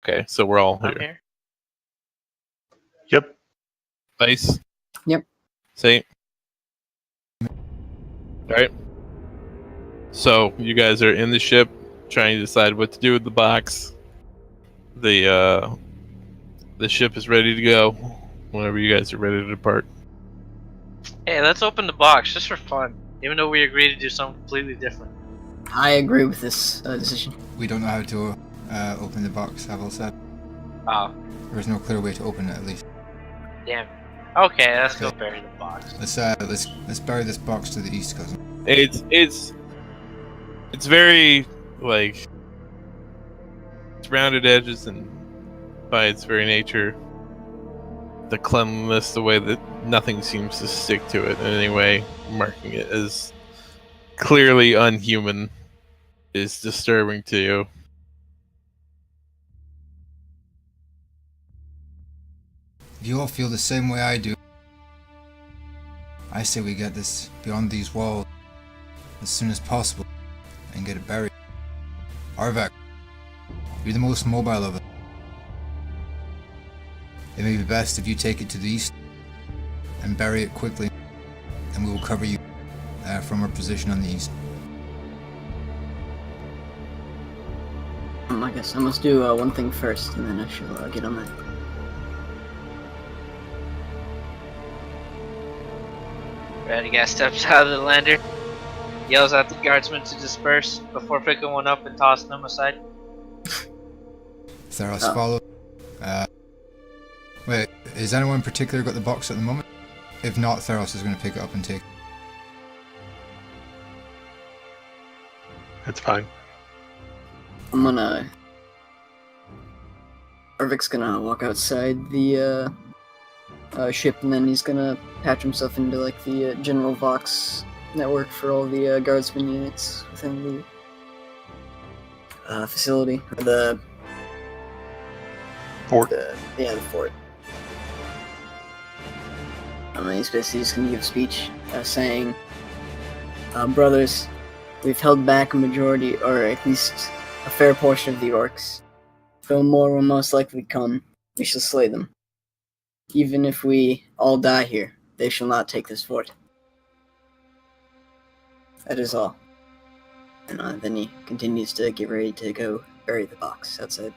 Okay, so we're all I'm here. here. Yep. Ice. Yep. Saint. Alright. So you guys are in the ship trying to decide what to do with the box. The ship is ready to go whenever you guys are ready to depart. Hey, let's open the box just for fun. Even though we agreed to do something completely different. I agree with this decision. We don't know how to open the box, Havel said. Oh, There's no clear way to open it, at least. damn. Okay, let's go bury the box. Let's bury this box to the east, cousin. It's very like it's rounded edges, and by its very nature, the cleanliness, the way that nothing seems to stick to it in any way, marking it as clearly unhuman, is disturbing to you. If you all feel the same way I do, I say we get this beyond these walls as soon as possible and get it buried. Arvak, you're the most mobile of us. It may be best if you take it to the east and bury it quickly, and we will cover you from our position on the east. I guess I must do one thing first, and then I shall get on that. Radagast steps out of the lander, yells at the guardsmen to disperse before picking one up and tossing them aside. Theros follows. Wait, is anyone in particular got the box at the moment? If not, Theros is going to pick it up and take it. It's fine. I'm gonna... Arvik's gonna walk outside the ship, and then he's gonna patch himself into like the general Vox network for all the guardsman units within the facility, or the Fort. the fort. He's basically just gonna give a speech saying, brothers, we've held back a majority, or at least a fair portion of the orcs. Though more will most likely come, we shall slay them. Even if we all die here, they shall not take this fort. That is all. And then he continues to get ready to go bury the box outside.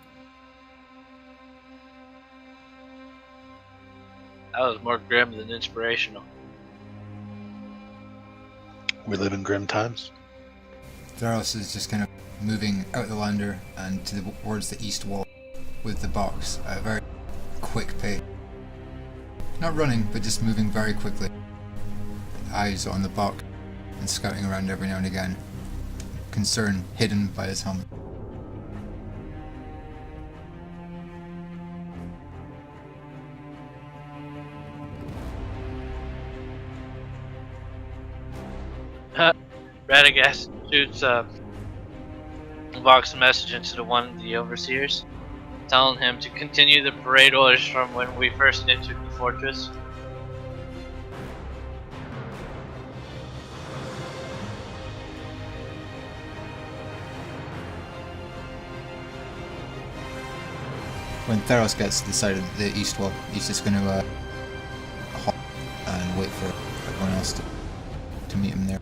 That was more grim than inspirational. We live in grim times. Theros is just kind of moving out the lander and towards the east wall with the box at a very quick pace. Not running, but just moving very quickly. Eyes on the box and scouting around every now and again. Concern hidden by his helmet. Radagast shoots a box message into one of the overseers, telling him to continue the parade orders from when we first entered the fortress. When Theros gets to the side of the east wall, he's just going to halt and wait for everyone else to meet him there.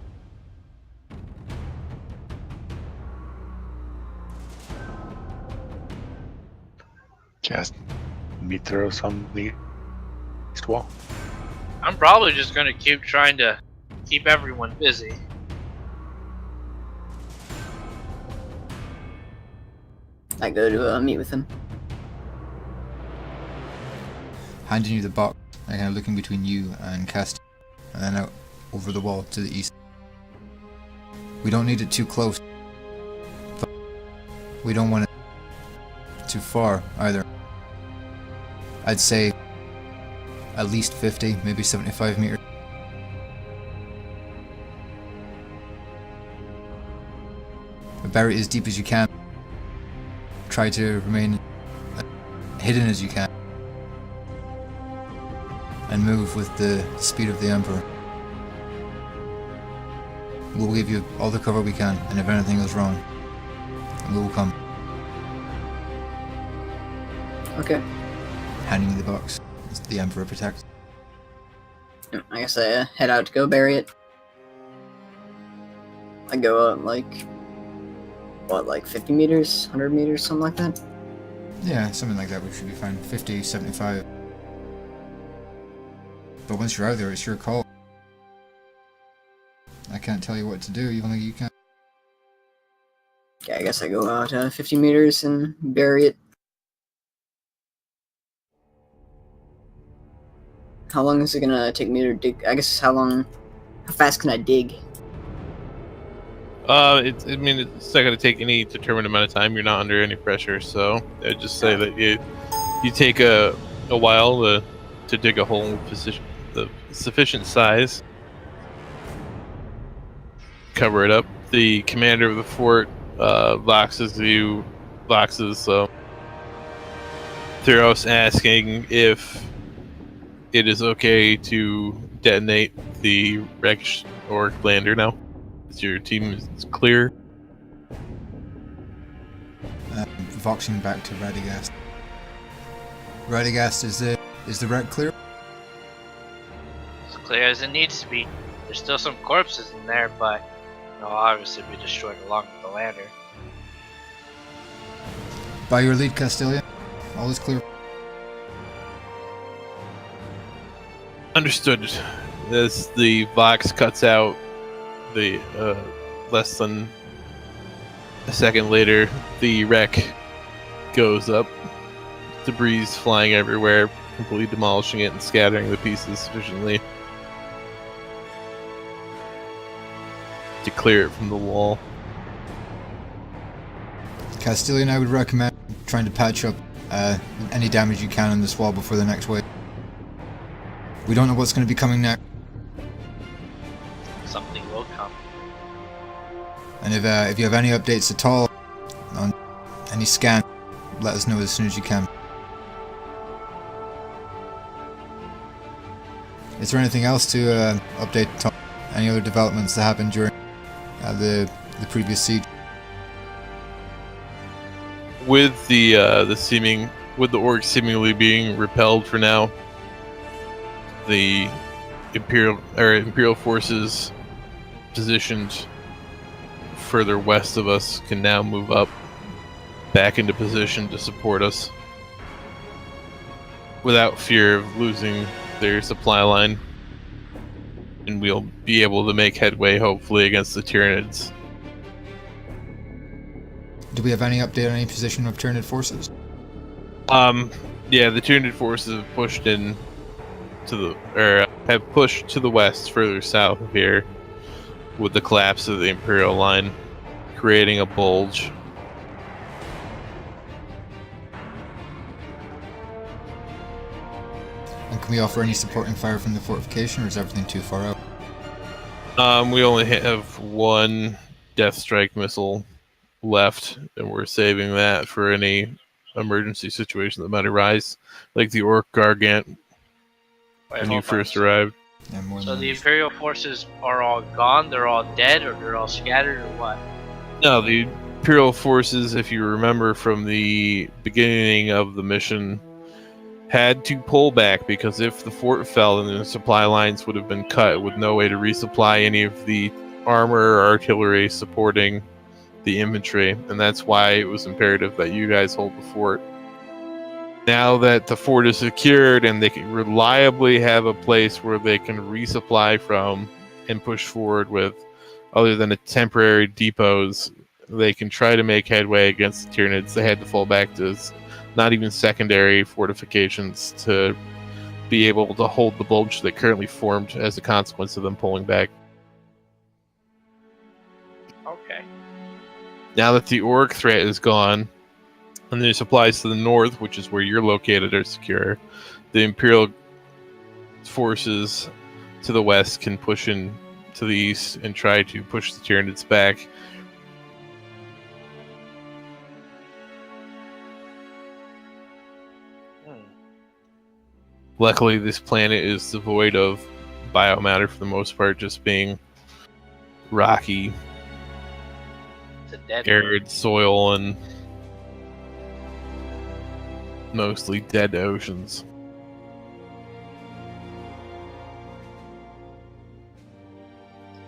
Just meet Theros on the east wall. I'm probably just going to keep trying to keep everyone busy. I go to meet with him. Handing you the box, and kind of looking between you and Cast, and then out over the wall to the east. We don't need it too close, but we don't want it too far either. I'd say at least 50, maybe 75 meters. But bury it as deep as you can. Try to remain hidden as you can. And move with the speed of the Emperor. We'll give you all the cover we can, and if anything goes wrong, we will come. Okay. Handing you the box. It's the Emperor protects. I guess I head out to go bury it. I go up like 50 meters, 100 meters, something like that? Yeah, something like that, which should be fine. 50, 75. But once you're out there, it's your call. I can't tell you what to do, even though you can. Okay, I guess I go out 50 meters and bury it. How long is it gonna take me to dig? I guess how fast can I dig? It's not going to take any determined amount of time. You're not under any pressure, so I'd just say that you take a while to dig a hole the sufficient size, cover it up. The commander of the fort boxes Theros asking if it is okay to detonate the wrecked orc lander now. Your team is clear. Voxing back to Radagast. Radagast, is the wreck clear? As clear as it needs to be. There's still some corpses in there, but they'll obviously be destroyed along with the lander. By your lead, Castilian. All is clear. Understood. As the Vox cuts out, the less than a second later, the wreck goes up. Debris flying everywhere, completely demolishing it and scattering the pieces sufficiently to clear it from the wall. Castilian, I would recommend trying to patch up any damage you can on this wall before the next wave. We don't know what's going to be coming next. Something will come. And if you have any updates at all on any scan, let us know as soon as you can. Is there anything else to update, Tom? Any other developments that happened during the previous siege? With the orcs seemingly being repelled for now, the Imperial forces positioned further west of us can now move up back into position to support us without fear of losing their supply line, and we'll be able to make headway hopefully against the Tyranids. Do we have any update on any position of Tyranid forces? Yeah, the Tyranid forces have pushed have pushed to the west, further south of here, with the collapse of the Imperial line, creating a bulge. And can we offer any supporting fire from the fortification, or is everything too far out? We only have one Death Strike missile left, and we're saving that for any emergency situation that might arise, like the Orc Gargant when you first arrived. Yeah, so the Imperial forces are all gone, they're all dead, or they're all scattered, or what? No, the Imperial forces, if you remember from the beginning of the mission, had to pull back because if the fort fell, then the supply lines would have been cut with no way to resupply any of the armor or artillery supporting the infantry, and that's why it was imperative that you guys hold the fort. Now that the fort is secured and they can reliably have a place where they can resupply from and push forward with, other than a temporary depots, they can try to make headway against the Tyranids. They had to fall back to not even secondary fortifications to be able to hold the bulge that currently formed as a consequence of them pulling back. Okay. Now that the orc threat is gone, and the supplies to the north, which is where you're located, are secure, the Imperial forces to the west can push in to the east and try to push the Tyranids back. Luckily, this planet is devoid of biomatter for the most part, just being rocky, It's a dead arid soil and mostly dead oceans.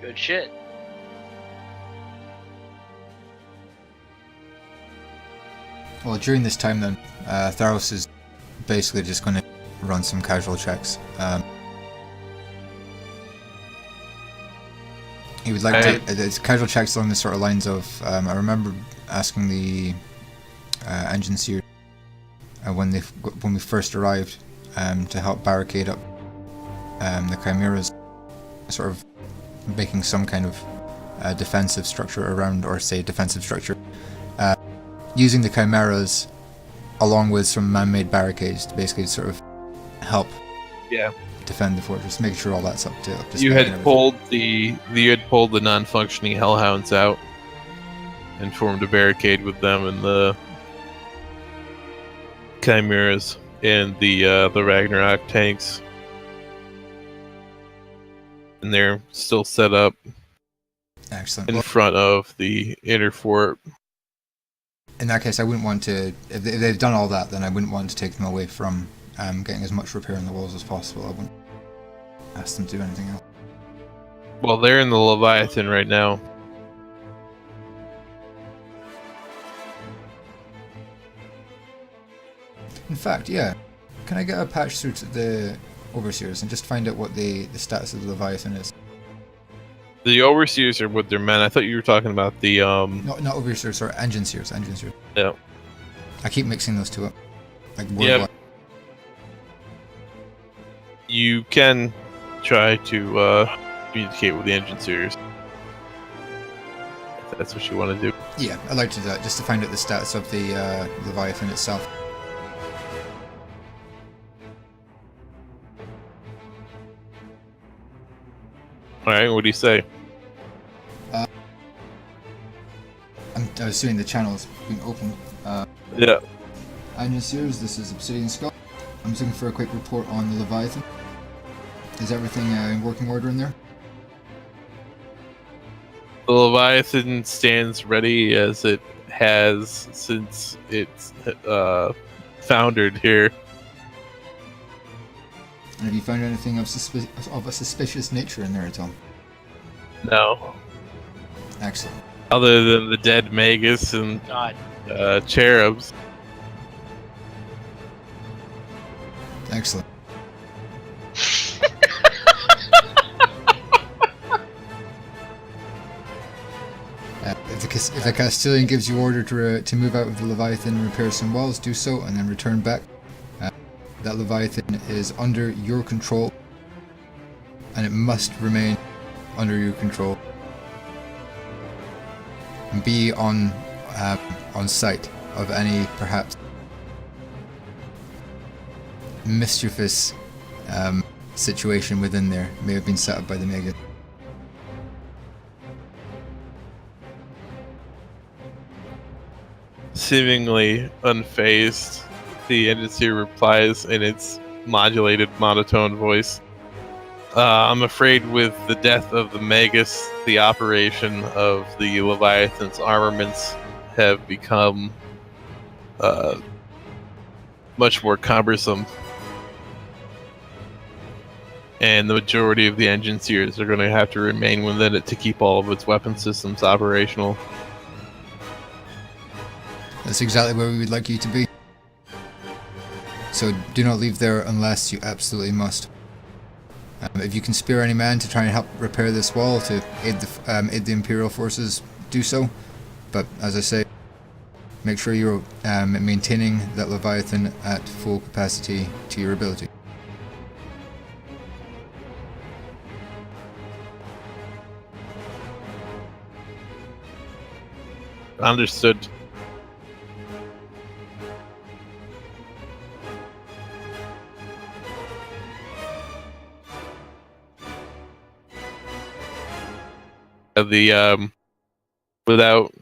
Good shit. Well, during this time then, Tharos is basically just going to run some casual checks. He would like to casual checks along the sort of lines of I remember asking the engine seer when we first arrived to help barricade up the chimeras, sort of making some kind of defensive structure around, or say defensive structure, using the chimeras along with some man-made barricades to basically sort of help defend the fortress, make sure all that's up to you had pulled the non-functioning hellhounds out and formed a barricade with them and the chimeras and the Ragnarok tanks, and they're still set up excellent in front of the inner fort. In that case, I wouldn't want to, if they've done all that, then I wouldn't want to take them away from getting as much repair in the walls as possible. I wouldn't ask them to do anything else. Well, they're in the Leviathan right now. In fact, yeah. Can I get a patch through to the Overseers and just find out what the status of the Leviathan is? The Overseers are with their men. I thought you were talking about the Not Overseers, sorry, Engine Seers. Yeah. I keep mixing those two up. Like Yep. You can try to communicate with the Engine Seers. If that's what you want to do. Yeah, I'd like to do that, just to find out the status of the Leviathan itself. Alright, what do you say? I'm assuming the channel's been opened. Yeah. Engine Seers, this is Obsidian Skull. I'm just looking for a quick report on the Leviathan. Is everything in working order in there? The Leviathan stands ready as it has since it's foundered here. And have you found anything of a suspicious nature in there at all? No. Excellent. Other than the dead Magus and God. cherubs. Excellent. If the Castilian gives you order to move out of the Leviathan and repair some walls, do so and then return back. That Leviathan is under your control, and it must remain under your control. And be on sight of any perhaps mischievous situation within there. It may have been set up by the Magus. Seemingly unfazed, the entity replies in its modulated monotone voice. I'm afraid with the death of the Magus, the operation of the Leviathan's armaments have become much more cumbersome. And the majority of the engine seers are going to have to remain within it to keep all of its weapon systems operational. That's exactly where we would like you to be. So do not leave there unless you absolutely must. If you can spare any man to try and help repair this wall to aid the Imperial forces, do so. But as I say, make sure you're maintaining that Leviathan at full capacity to your ability. Understood. Without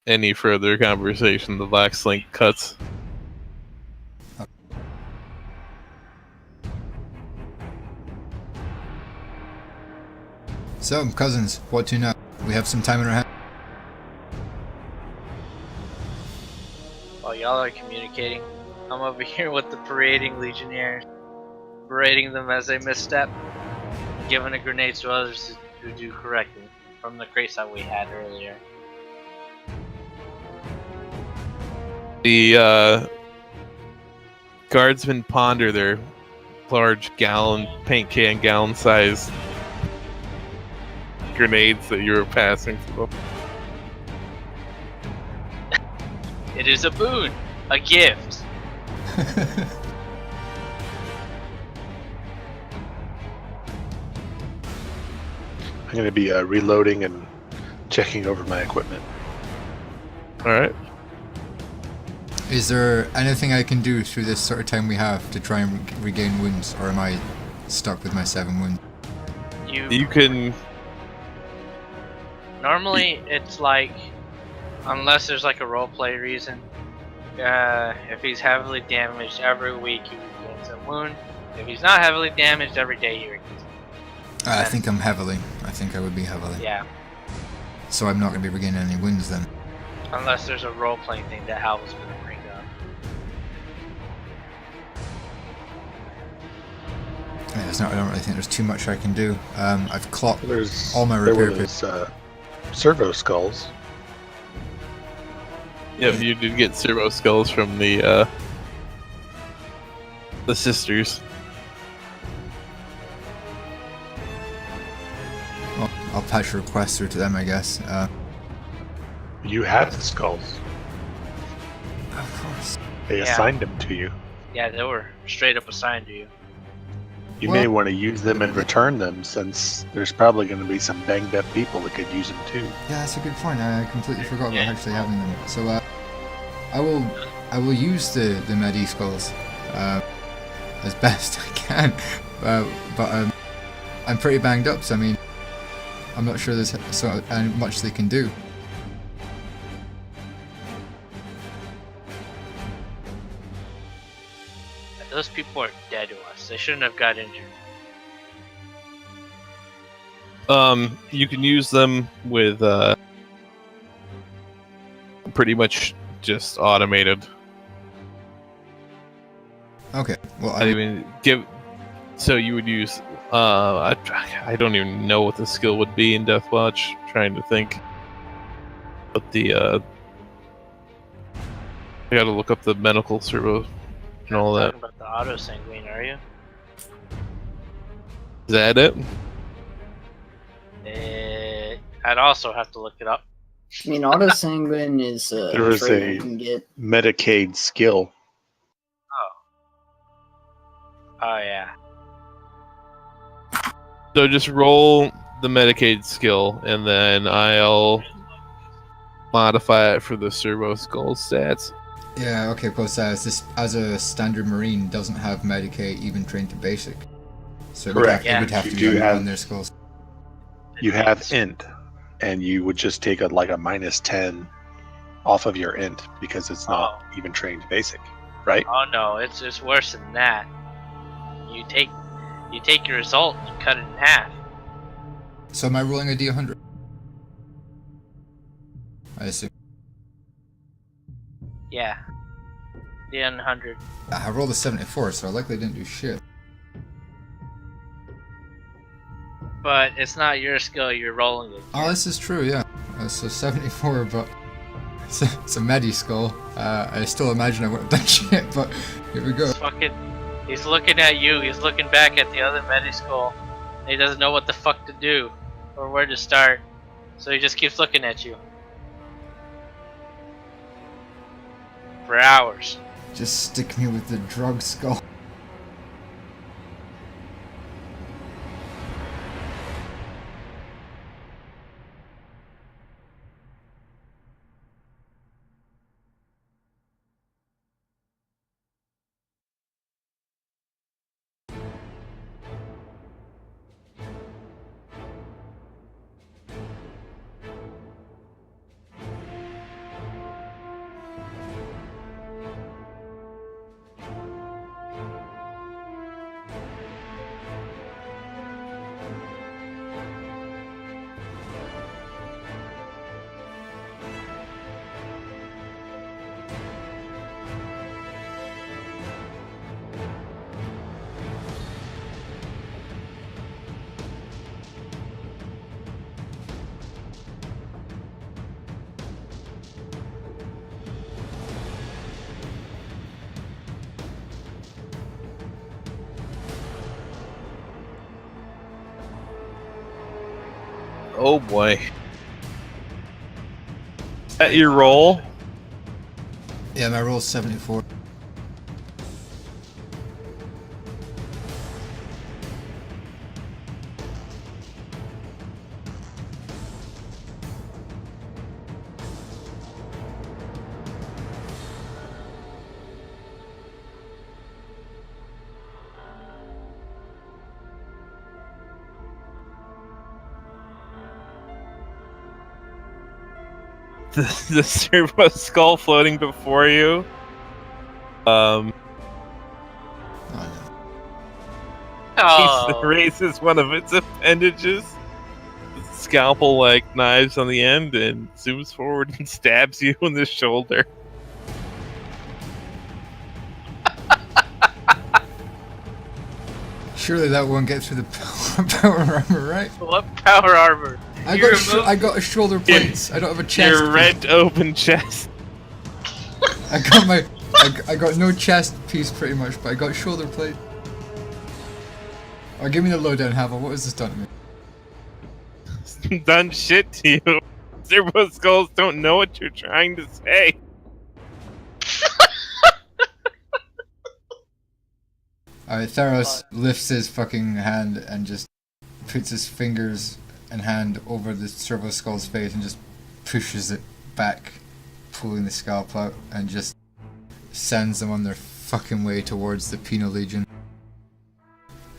any further conversation, the Vox link cuts. So, cousins, what to now? We have some time in our hands. While y'all are communicating. I'm over here with the parading legionnaires, berating them as they misstep, giving the grenades to others who do correctly from the crates that we had earlier. The guardsmen ponder their large paint can gallon size grenades that you were passing to them. It is a boon, a gift. I'm going to be reloading and checking over my equipment. Alright. Is there anything I can do through this sort of time we have to try and regain wounds, or am I stuck with my 7 wounds? You can... Normally, it's like, unless there's like a roleplay reason, if he's heavily damaged every week, he regains a wound. If he's not heavily damaged, every day he regains a wound. I think I'm heavily. I think I would be heavily. Yeah, So I'm not going to be regaining any wounds then. unless there's a role-playing thing that Hal was going to bring up. Yeah, I don't really think there's too much I can do. I've clocked There's all my there repair was servo skulls. Yeah, you did get servo skulls from the sisters. Well, I'll patch a request through to them, I guess. You have the skulls. Of course. They Yeah. assigned them to you. Yeah, they were straight up assigned to you. You Well- may want to use them and return them, since there's probably going to be some banged up people that could use them too. Yeah, that's a good point. I completely forgot about Yeah. actually having them. So I will use the Medi skulls as best I can. But I'm pretty banged up, so I mean, I'm not sure there's so much they can do. Those people are dead to us. They shouldn't have got injured. You can use them with pretty much just automated. Okay. Well, I mean, so you would use. I don't even know what the skill would be in Deathwatch. Trying to think. But I gotta look up the medical servo and all that. Talking about the auto sanguine, are you? Is that it? I'd also have to look it up. I mean, auto sanguine is There was trait a- you can get. Medicaid skill. Oh yeah. So just roll the Medicaid skill, and then I'll modify it for the servo skull stats. yeah. Okay. Because as a standard Marine doesn't have Medicaid even trained to basic, so Correct. it would have You to do be have- on their skulls. You have int, and you would just take a minus 10 off of your int because it's not even trained basic, right? Oh no, it's worse than that. You take your result and cut it in half. So am I rolling a D100? I assume. Yeah. The 100. I rolled a 74, so I likely didn't do shit. But it's not your skill, you're rolling it. Oh, this is true, yeah. So 74, but it's a Medi skull. I still imagine I would have done shit, but here we go. He's looking at you, he's looking back at the other Mediskull. He doesn't know what the fuck to do or where to start. So he just keeps looking at you. For hours. Just stick me with the drug skull. Oh boy. Is that your roll? Yeah, my roll's 74. The servo skull floating before you. Oh no. Oh, Raises one of its appendages, scalpel-like knives on the end, and zooms forward and stabs you in the shoulder. Surely that won't get through the power armor, right? what power armor? I got a shoulder plates. I don't have a chest. Your rent open chest. I got my. I got no chest piece pretty much, but I got shoulder plate. Oh, give me the lowdown, Havel. What has this done to me? Done shit to you. Servo skulls don't know what you're trying to say. Alright, Theros lifts his fucking hand and just puts his fingers and hand over the servo skull's face and just pushes it back, pulling the scalp out, and just sends them on their fucking way towards the Penal Legion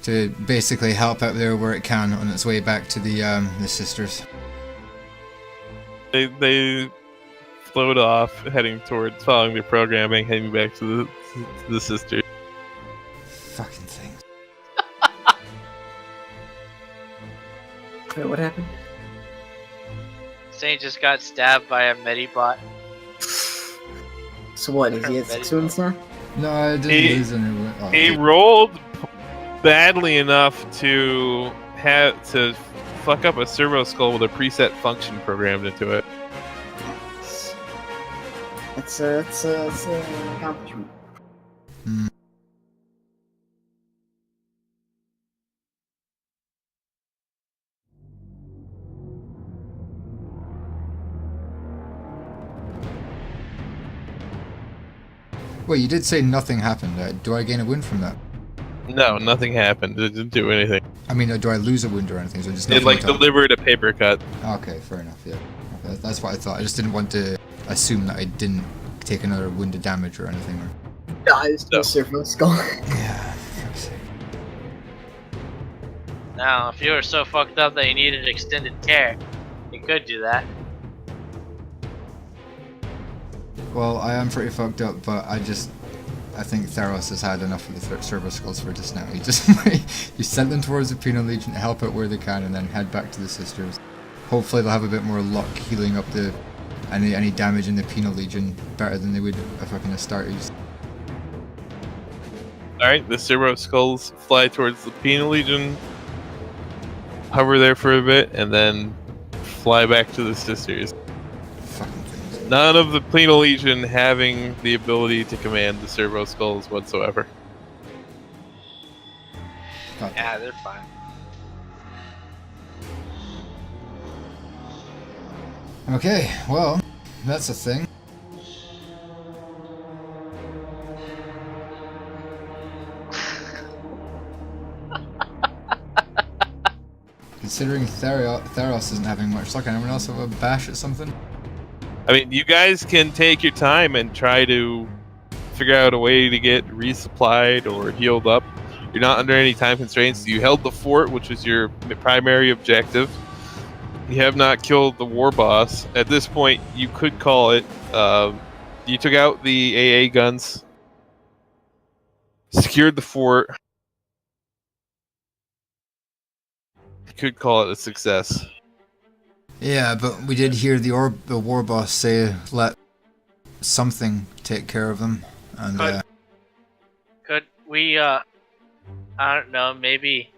to basically help out there where it can on its way back to the sisters. They float off, heading towards following their programming, heading back to the sisters. Fucking things. Wait, what happened? Saint just got stabbed by a Medibot. So what, is he at 6 wounds now? No, I didn't lose any. Oh, He rolled badly enough to fuck up a servo skull with a preset function programmed into it. That's an accomplishment. Wait, you did say nothing happened. Do I gain a wound from that? No, nothing happened. It didn't do anything. I mean, do I lose a wound or anything? So just It nothing delivered a paper cut. Okay, fair enough. Yeah, okay, that's what I thought. I just didn't want to assume that I didn't take another wound of damage or anything. Dies to No. a servo skull. Yeah, for fuck's sake. Now, if you were so fucked up that you needed extended care, you could do that. Well, I am pretty fucked up, but I think Theros has had enough of the servo skulls for just now. He just he sent them towards the Penal Legion to help out where they can, and then head back to the sisters. Hopefully, they'll have a bit more luck healing up any damage in the Penal Legion better than they would if fucking Astartes. Alright, the servo skulls fly towards the Penal Legion, hover there for a bit, and then fly back to the sisters. Fucking things. None of the Penal Legion having the ability to command the servo skulls whatsoever. God. Yeah, they're fine. Okay, well, that's a thing. Considering Theros isn't having much luck, anyone else have a bash at something? I mean, you guys can take your time and try to figure out a way to get resupplied or healed up. You're not under any time constraints. You held the fort, which was your primary objective. You have not killed the war boss. At this point, you could call it. You took out the AA guns, secured the fort. You could call it a success. Yeah, but we did hear the war boss say let something take care of them, and Could we, I don't know, maybe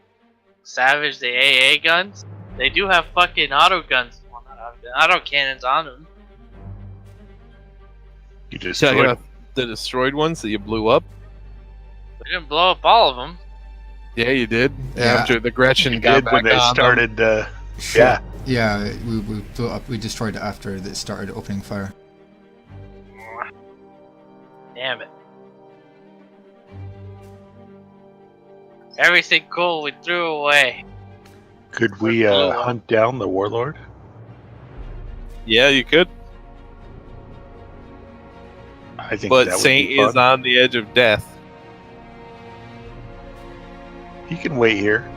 salvage the AA guns? They do have fucking auto guns. Well, not auto cannons on them. You just Talking about the destroyed ones that you blew up? We didn't blow up all of them. Yeah, you did. Yeah. After the Gretchen you got did back when they on them. started. sure, Yeah. Yeah, we blew it up. We destroyed it after it started opening fire. Damn it. Everything cool we threw away. Could we Blew up. hunt down the warlord? Yeah, you could. I think But that would Saint be fun. is on the edge of death. He can wait here.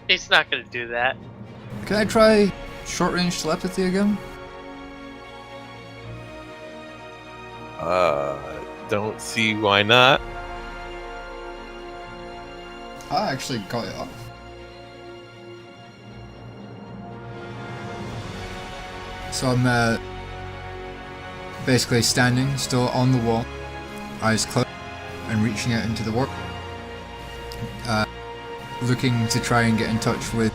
He's not gonna do that. Can I try short range telepathy again? Don't see why not. I actually got it up. So I'm basically standing still on the wall, eyes closed, and reaching out into the warp. Looking to try and get in touch with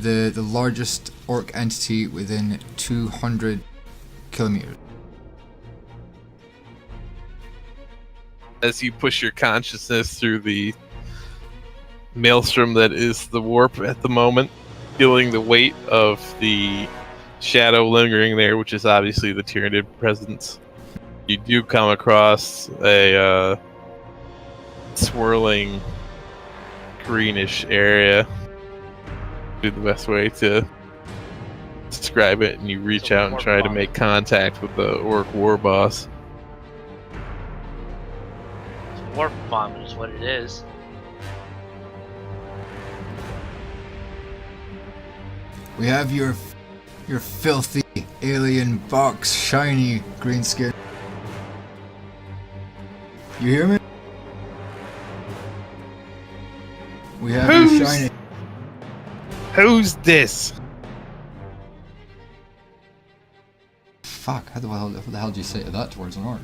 the largest orc entity within 200 kilometers. As you push your consciousness through the maelstrom that is the warp at the moment, feeling the weight of the shadow lingering there, which is obviously the Tyranid presence, you do come across a swirling greenish area. Be the best way to describe it, and you reach It's a out and warp try to bomb. make contact with the orc war boss. Warp bomb is what it is. We have your filthy alien box, shiny greenskin. You hear me? We have your Who's- shiny. Who's this? Fuck! How the hell do you say that towards an orc?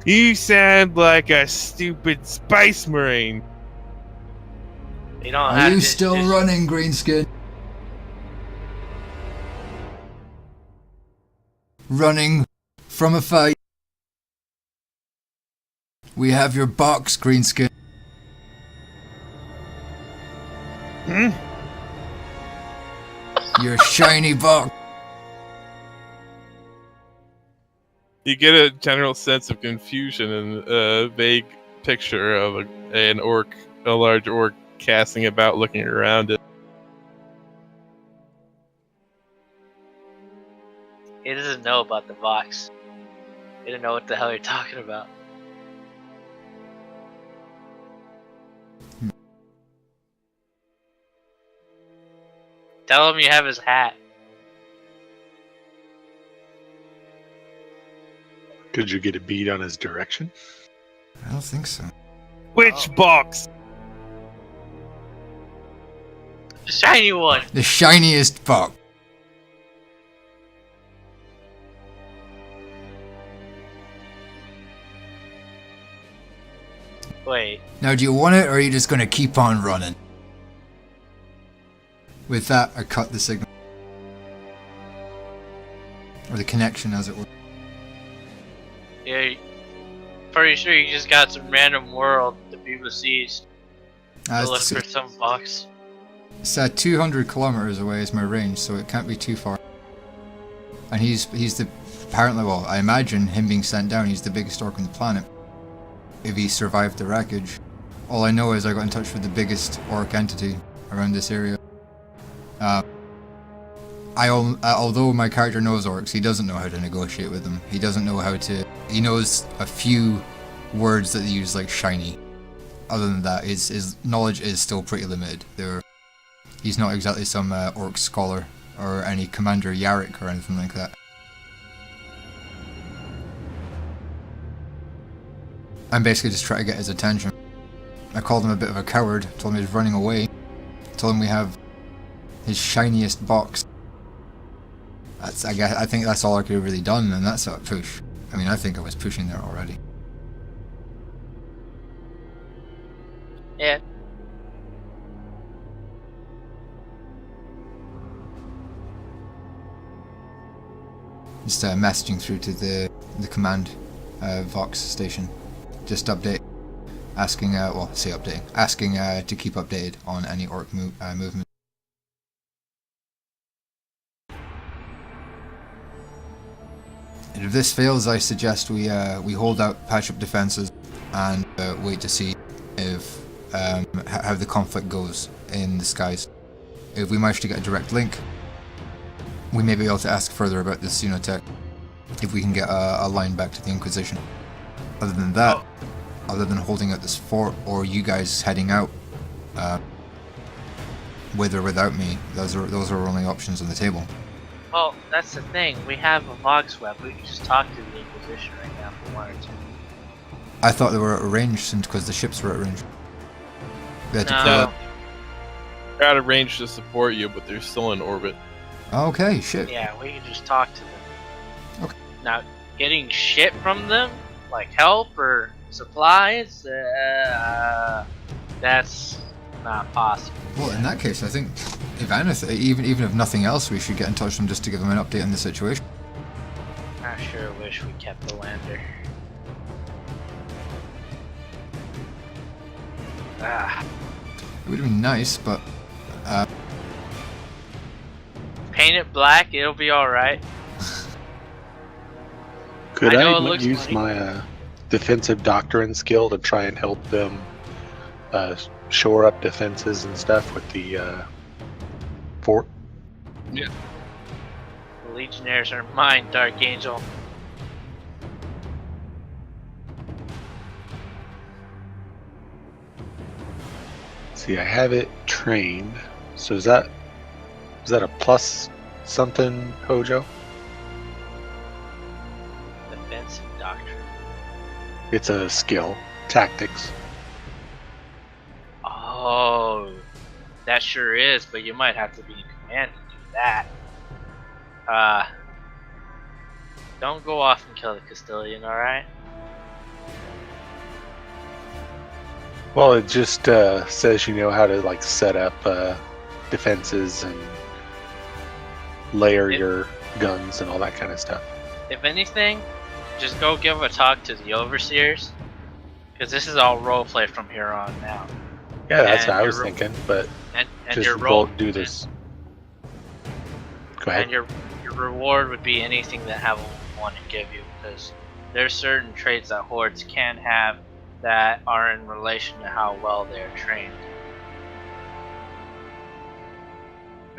You sound like a stupid space marine. You don't Are have you to still just- running, greenskin? Running from a fight. We have your box, greenskin. Hmm? Your shiny box. You get a general sense of confusion and a vague picture of a large orc casting about, looking around it. He doesn't know about the box. He doesn't know what the hell you're talking about. Tell him you have his hat. Did you get a bead on his direction? I don't think so. Which box? The shiny one. The shiniest box. Wait. Now, do you want it, or are you just gonna keep on running? With that, I cut the signal. Or the connection, as it were. Yeah, pretty sure you just got some random world to be besieged. To look It's, for some box. it's 200 kilometers away is my range, so it can't be too far. And he's the, apparently, well, I imagine him being sent down, he's the biggest orc on the planet. If he survived the wreckage. All I know is I got in touch with the biggest orc entity around this area. Although my character knows orcs, he doesn't know how to negotiate with them. He doesn't know how to... He knows a few words that they use, like shiny. Other than that, his knowledge is still pretty limited. He's not exactly some orc scholar, or any Commander Yarrick or anything like that. I'm basically just trying to get his attention. I called him a bit of a coward, told him he was running away, told him we have his shiniest box. I think that's all I could have really done, and that's a push. I mean, I think I was pushing there already. Yeah. Just messaging through to the command Vox station. just update, asking, asking to keep updated on any orc movement. And if this fails, I suggest we hold out, patch up defenses, and wait to see if how the conflict goes in the skies. If we manage to get a direct link, we may be able to ask further about this Xenotech, if we can get a line back to the Inquisition. Other than that, other than holding out this fort, or you guys heading out, with or without me, those are our only options on the table. Well, that's the thing. We have a vox web. We can just talk to the Inquisition right now if we wanted to. I thought they were at range because the ships were at range. We had to No. They're out of range to support you, but they're still in orbit. Okay, shit. Yeah, we can just talk to them. Okay. Now, getting shit from them, like help or supplies, that's not possible. Well, in that case, I think, if anything, even if nothing else, we should get in touch with them just to give them an update on the situation. I sure wish we kept the lander. It would have been nice, but Paint it black, it'll be alright. Could I know I it looks use funny. my defensive doctrine skill to try and help them shore up defenses and stuff with the fort? The Legionnaires are mine, Dark Angel. See, I have it trained. So is that a plus something, Hojo? Defensive Doctrine. It's a skill, tactics. Oh, that sure is, but you might have to be in command to do that. Don't go off and kill the Castilian, alright? Well, it just says you know how to like set up defenses and layer your guns and all that kind of stuff. If anything, just go give a talk to the Overseers, because this is all roleplay from here on now. Yeah, that's And what I was your- thinking, but And just your role do this. Go ahead. And your reward would be anything that Heaven would want to give you, because there's certain traits that hordes can have that are in relation to how well they're trained.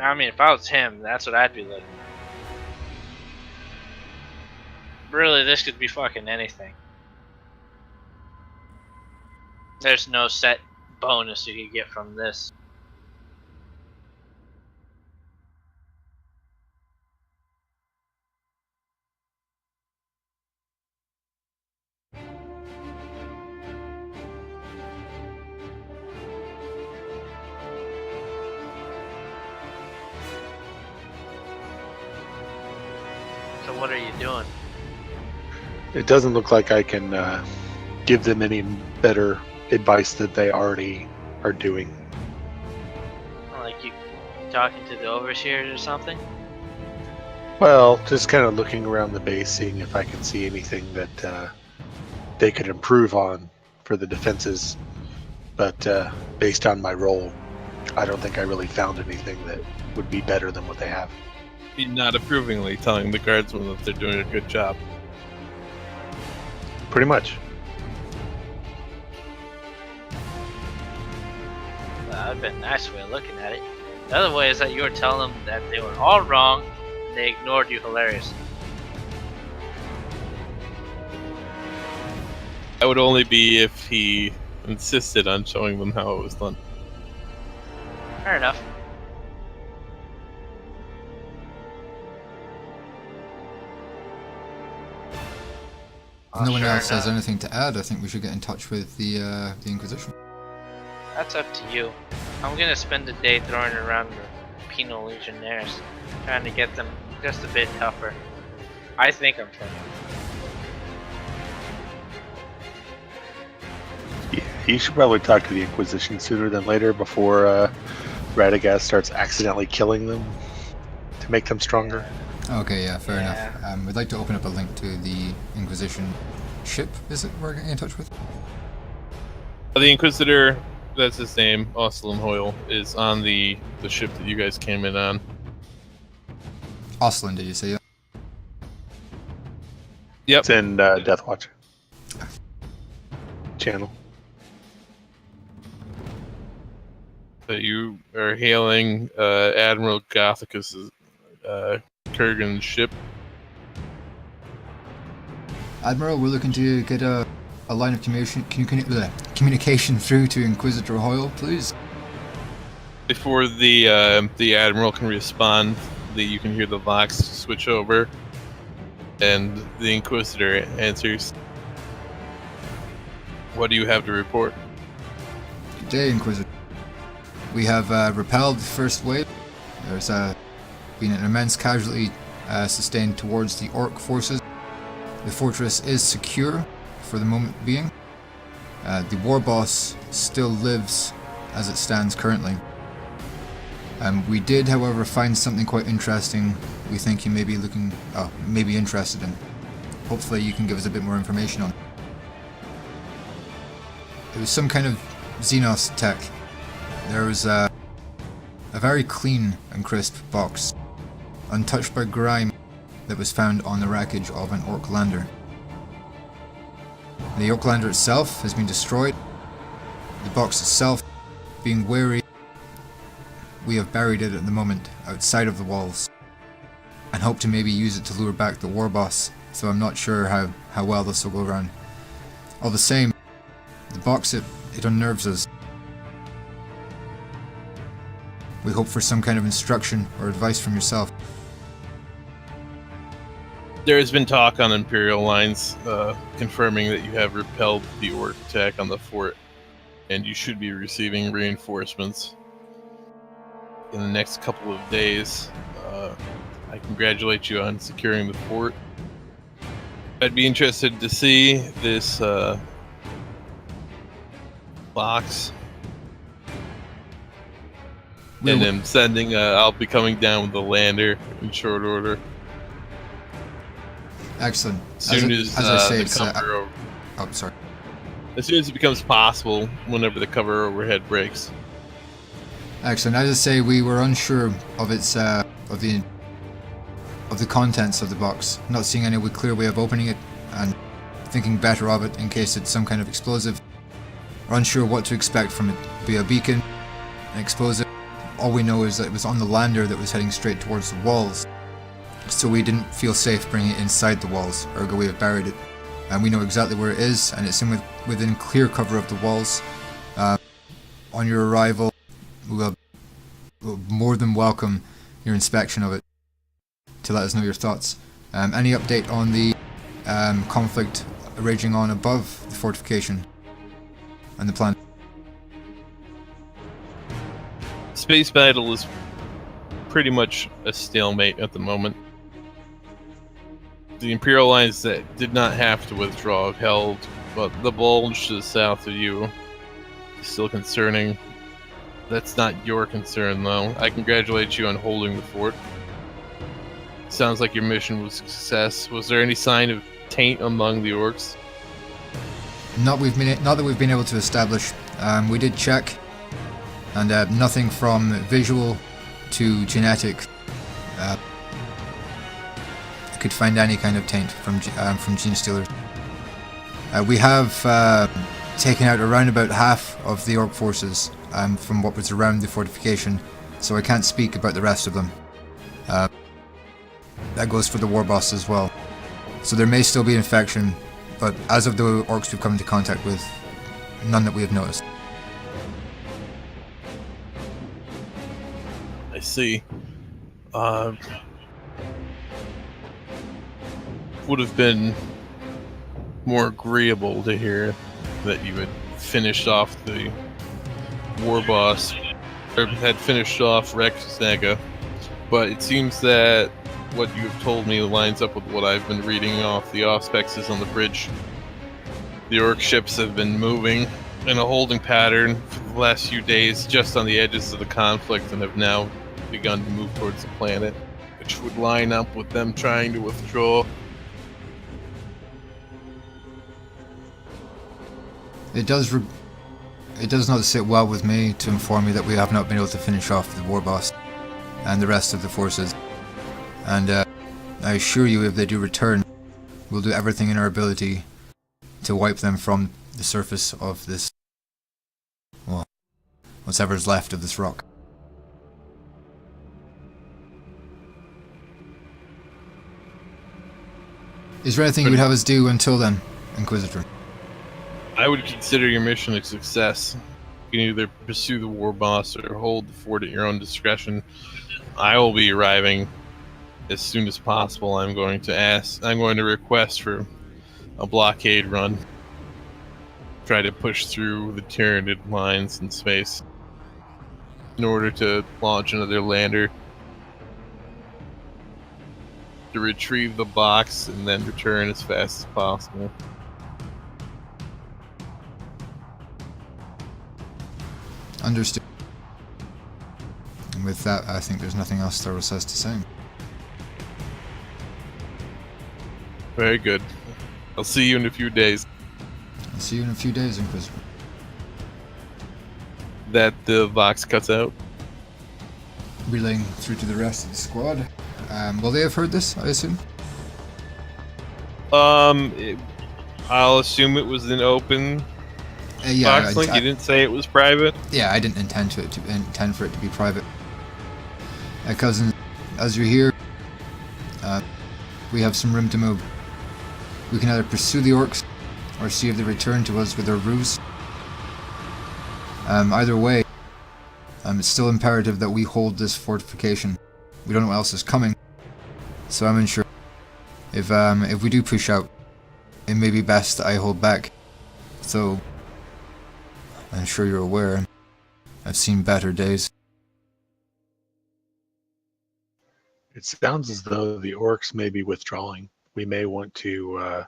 I mean, if I was him, that's what I'd be looking at. Really, this could be fucking anything. There's no set bonus you could get from this. So what are you doing? It doesn't look like I can give them any better advice that they already are doing. Like you talking to the Overseers or something? Well, just kind of looking around the base, seeing if I can see anything that they could improve on for the defenses. But based on my role, I don't think I really found anything that would be better than what they have. Be not approvingly telling the guardsmen that they're doing a good job. Pretty much. Well, that would be a nice way of looking at it. The other way is that you were telling them that they were all wrong and they ignored you hilariously. That would only be if he insisted on showing them how it was done. Fair enough. if no one Sure else has enough. anything to add, I think we should get in touch with the Inquisition. That's up to you. I'm gonna spend the day throwing around the penal legionnaires, trying to get them just a bit tougher. I think I'm trying. Yeah, you should probably talk to the Inquisition sooner than later before Radagast starts accidentally killing them to make them stronger. Okay, yeah, fair Yeah. enough. We'd like to open up a link to the Inquisition ship, is it we're getting in touch with? The Inquisitor, that's his name, Ocelin Hoyle, is on the ship that you guys came in on. Ocelin, did you say? Yep. It's in Deathwatch channel. That you are hailing Admiral Gothicus's Kurgan's ship. Admiral, we're looking to get a line of communication through to Inquisitor Hoyle, please. Before the Admiral can respond, you can hear the Vox switch over, and the Inquisitor answers. What do you have to report? Good day, Inquisitor. We have repelled the first wave. There's been an immense casualty sustained towards the Orc forces. The fortress is secure for the moment being. The war boss still lives as it stands currently. We did, however, find something quite interesting we think you may be interested in. Hopefully you can give us a bit more information on it. It was some kind of Xenos tech. There was a very clean and crisp box, untouched by grime, that was found on the wreckage of an Orc lander. The Orc lander itself has been destroyed. The box itself being wary, we have buried it at the moment outside of the walls, and hope to maybe use it to lure back the war boss, so I'm not sure how well this will go around. All the same, the box, it unnerves us. We hope for some kind of instruction or advice from yourself. There has been talk on Imperial lines confirming that you have repelled the Orc attack on the fort, and you should be receiving reinforcements in the next couple of days. I congratulate you on securing the fort. I'd be interested to see this box. And then sending, I'll be coming down with the lander in short order. Excellent. As soon as I say, sorry. As soon as it becomes possible, whenever the cover overhead breaks. Excellent. As I say, we were unsure of its of the contents of the box, not seeing any clear way of opening it, and thinking better of it in case it's some kind of explosive. We're unsure what to expect from it. Be a beacon, an explosive. All we know is that it was on the lander that was heading straight towards the walls, so we didn't feel safe bringing it inside the walls, ergo we have buried it. And we know exactly where it is, and it's within clear cover of the walls. On your arrival, we'll more than welcome your inspection of it to let us know your thoughts. Any update on the conflict raging on above the fortification and the plan? Space battle is pretty much a stalemate at the moment. The Imperial lines that did not have to withdraw have held, but the bulge to the south of you is still concerning. That's not your concern, though. I congratulate you on holding the fort. Sounds like your mission was a success. Was there any sign of taint among the Orcs? Not that we've been able to establish. We did check, and nothing from visual to genetic could find any kind of taint from gene stealers. We have taken out around about half of the Orc forces from what was around the fortification, so I can't speak about the rest of them. That goes for the war boss as well. So there may still be infection, but as of the Orcs we've come into contact with, none that we have noticed. I see. Would have been more agreeable to hear that you had finished off the war boss, or had finished off Rex Naga, but it seems that what you have told me lines up with what I've been reading off the auspexes on the bridge. The Orc ships have been moving in a holding pattern for the last few days just on the edges of the conflict, and have now begun to move towards the planet, which would line up with them trying to withdraw. It does It does not sit well with me to inform you that we have not been able to finish off the war boss and the rest of the forces. And I assure you, if they do return, we'll do everything in our ability to wipe them from the surface of this, well, whatever's left of this rock. Is there anything you would have us do until then, Inquisitor? I would consider your mission a success. You can either pursue the war boss or hold the fort at your own discretion. I will be arriving as soon as possible. I'm going to request for a blockade run. Try to push through the Tyranid lines in space in order to launch another lander to retrieve the box and then return as fast as possible. Understood. And with that, I think there's nothing else Thoros has to say. Very good. I'll see you in a few days. I'll see you in a few days, Inquisitor. That the box cuts out. Relaying through to the rest of the squad. Will they have heard this, I assume? I'll assume it was an open box link. You didn't say it was private. Yeah, I didn't intend for it to be private. Cousins, as you're here, we have some room to move. We can either pursue the orcs or see if they return to us with their ruse. Either way, it's still imperative that we hold this fortification. We don't know what else is coming, so I'm unsure. If we do push out, it may be best that I hold back. So, I'm sure you're aware, I've seen better days. It sounds as though the orcs may be withdrawing. We may want to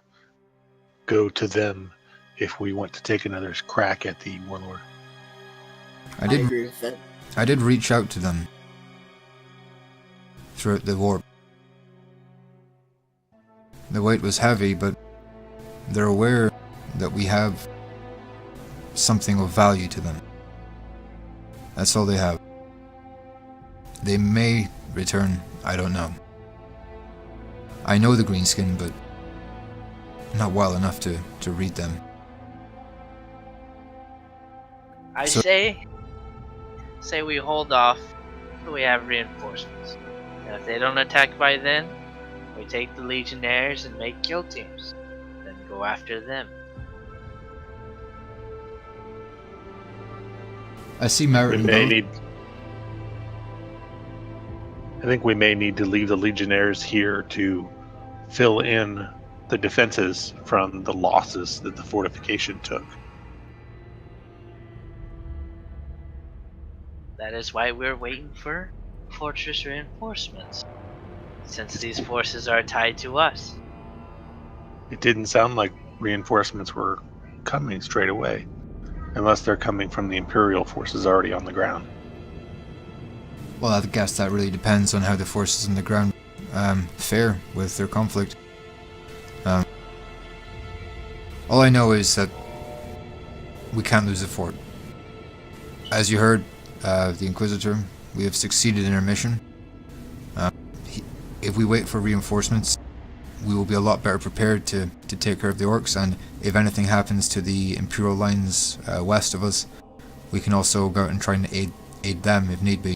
go to them if we want to take another crack at the warlord. I agree with that. I did reach out to them throughout the war. The weight was heavy, but they're aware that we have something of value to them. That's all they have. They may return, I don't know. I know the greenskin, but not well enough to read them. I say we hold off till we have reinforcements. And if they don't attack by then, we take the legionnaires and make kill teams. Then go after them. I see merit in both. I think we may need to leave the legionnaires here to fill in the defenses from the losses that the fortification took. That is why we're waiting for fortress reinforcements, since these forces are tied to us. It didn't sound like reinforcements were coming straight away, unless they're coming from the Imperial forces already on the ground. Well, I guess that really depends on how the forces on the ground fare with their conflict. All I know is that we can't lose the fort. As you heard, the Inquisitor, we have succeeded in our mission. If we wait for reinforcements, we will be a lot better prepared to take care of the orcs, and if anything happens to the Imperial lines west of us, we can also go out and try and aid them if need be.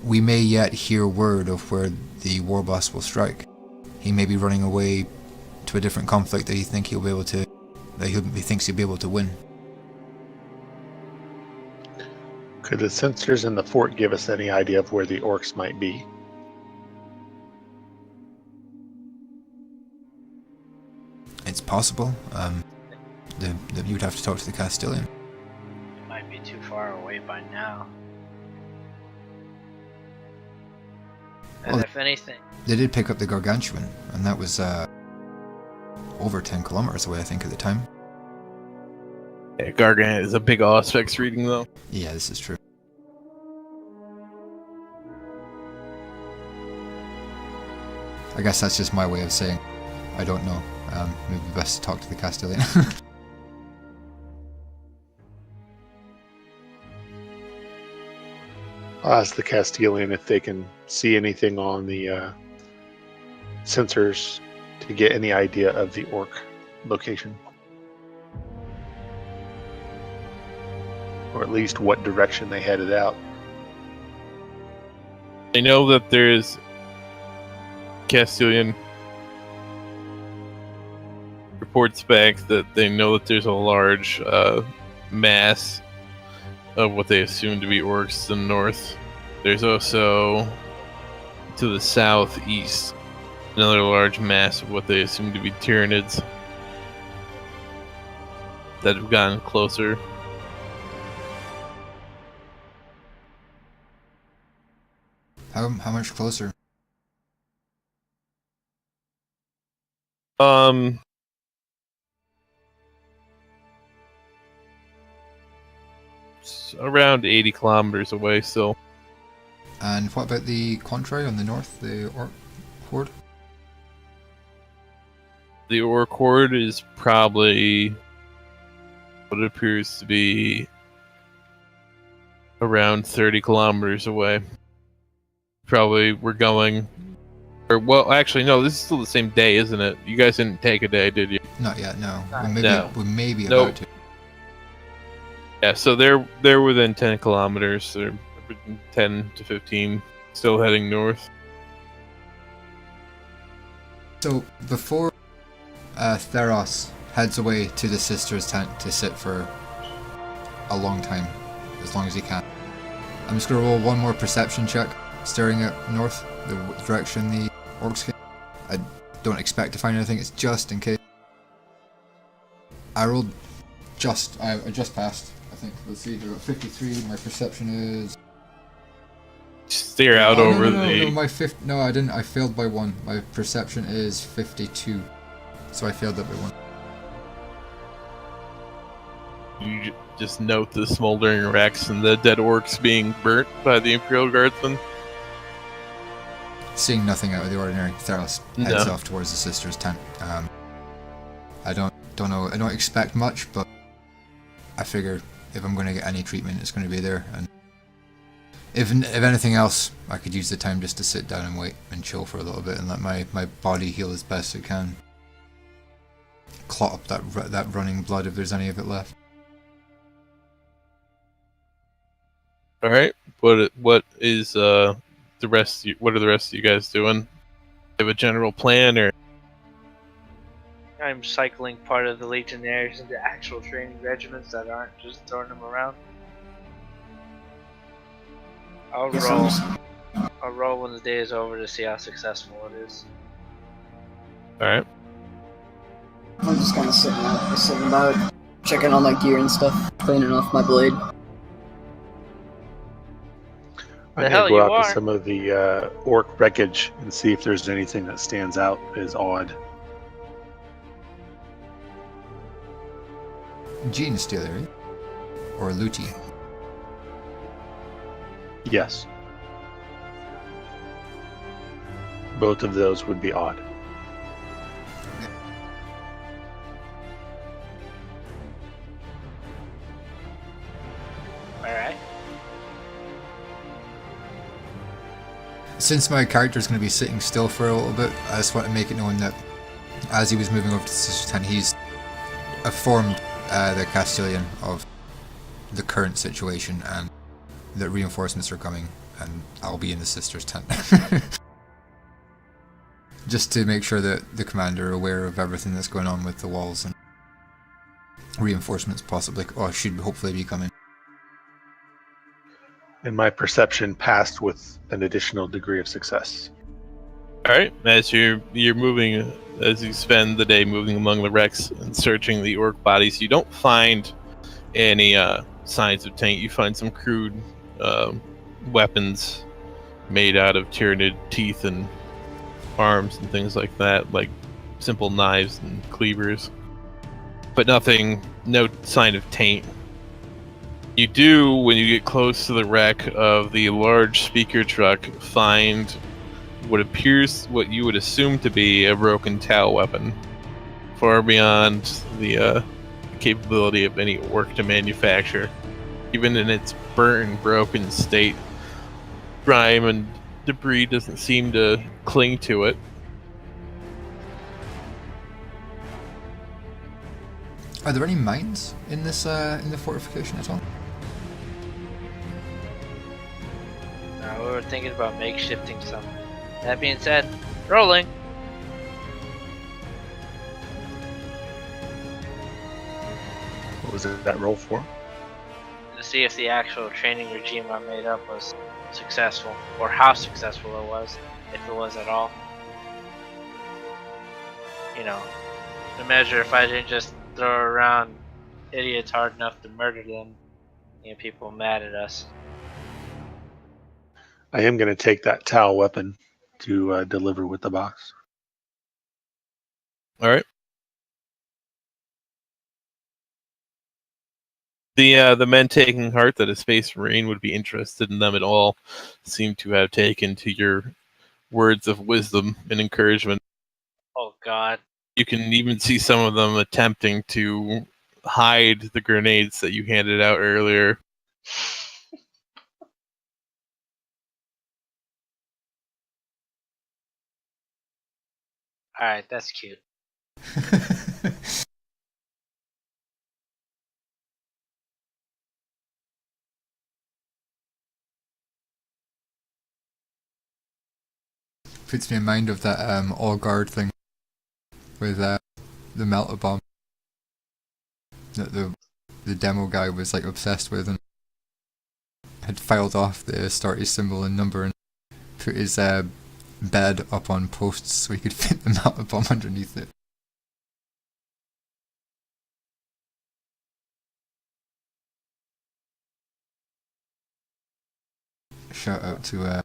We may yet hear word of where the war boss will strike. He may be running away to a different conflict that he thinks he'll be able to win. Could the sensors in the fort give us any idea of where the orcs might be? It's possible. You'd have to talk to the Castilian. It might be too far away by now. And Well, if anything, they did pick up the Gargantuan, and that was over 10 kilometers away, I think, at the time. Yeah, Gargant is a big Auspex reading, though. Yeah, this is true. I guess that's just my way of saying I don't know. Maybe best to talk to the Castilian. I'll ask the Castilian if they can see anything on the sensors to get any idea of the orc location. Or at least what direction they headed out. I know that there's Castilian reports back that they know that there's a large mass of what they assume to be orcs to the north. There's also to the southeast another large mass of what they assume to be Tyranids that have gotten closer. How much closer? Around 80 kilometers away still. And what about the contrary on the north, the orc horde? The orc horde is probably what appears to be around 30 kilometers away. Probably we're going, or well, actually no, this is still the same day, isn't it? You guys didn't take a day, did you? Not yet, no. No. We may be Nope. about to. Yeah, so they're within 10 kilometers. They're 10 to 15, still heading north. So before Theros heads away to the sister's tent to sit for a long time, as long as he can, I'm just gonna roll one more perception check, staring at north, the direction the orcs came. I don't expect to find anything. It's just in case. I rolled just. I just passed. I think. Let's see. I got 53. My perception is. Stare out over the. No, my no, I didn't. I failed by one. My perception is 52. So I failed that by one. You just note the smoldering wrecks and the dead orcs being burnt by the Imperial Guardsmen. Seeing nothing out of the ordinary, Theros heads off towards the sister's tent. I don't know. I don't expect much, but I figure if I'm going to get any treatment, it's going to be there. And if anything else, I could use the time just to sit down and wait and chill for a little bit and let my body heal as best it can. Clot up that running blood if there's any of it left. All right. What is the rest? What are the rest of you guys doing? Do you have a general plan, or? I'm cycling part of the legionaries into actual training regiments that aren't just throwing them around. I'll roll when the day is over to see how successful it is. All right. I'm just kind of sitting about, checking all my gear and stuff, cleaning off my blade. I'm going to go out to some of the orc wreckage and see if there's anything that stands out as odd. Jean's still there, right? Or Luti? Yes. Both of those would be odd. Alright. Since my character is going to be sitting still for a little bit, I just want to make it known that as he was moving over to the sister's tent, he's informed the Castilian of the current situation and that reinforcements are coming, and I'll be in the sister's tent. Just to make sure that the commander are aware of everything that's going on with the walls and reinforcements possibly, should hopefully be coming. And my perception passed with an additional degree of success. All right. As you're moving, as you spend the day moving among the wrecks and searching the orc bodies, you don't find any signs of taint. You find some crude weapons made out of Tyranid teeth and arms and things like that, like simple knives and cleavers, but no sign of taint. You do, when you get close to the wreck of the large speaker truck, find what you would assume to be a broken Tau weapon, far beyond the capability of any orc to manufacture. Even in its burnt and broken state, grime and debris doesn't seem to cling to it. Are there any mines in this in the fortification at all? We were thinking about makeshifting some. That being said, rolling. What was that roll for? To see if the actual training regime I made up was successful, or how successful it was, if it was at all. You know, to measure if I didn't just throw around idiots hard enough to murder them, and people mad at us. I am going to take that towel weapon to deliver with the box. All right. The men taking heart that a space marine would be interested in them at all seem to have taken to your words of wisdom and encouragement. Oh God. You can even see some of them attempting to hide the grenades that you handed out earlier. Alright, that's cute. Puts me in mind of that all guard thing with the melter bomb that the demo guy was like obsessed with and had filed off the Astartes symbol and number and put his bed up on posts so he could fit the melter bomb underneath it. Shout out to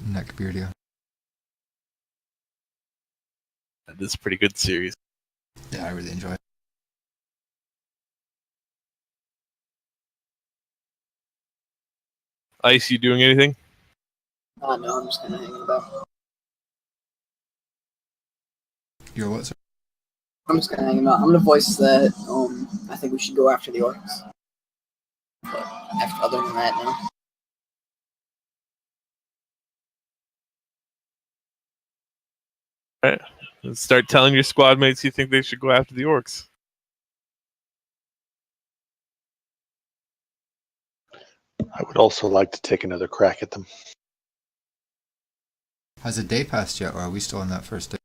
Neckbeardia. This is a pretty good series. Yeah, I really enjoy it. Ice, you doing anything? No, I'm just kind of hanging about. You're what, sir? I'm just kind of hanging out. I'm gonna voice that. I think we should go after the orcs. But other than that, no. All right. Let's start telling your squad mates you think they should go after the orcs. I would also like to take another crack at them. Has a day passed yet, or are we still on that first day?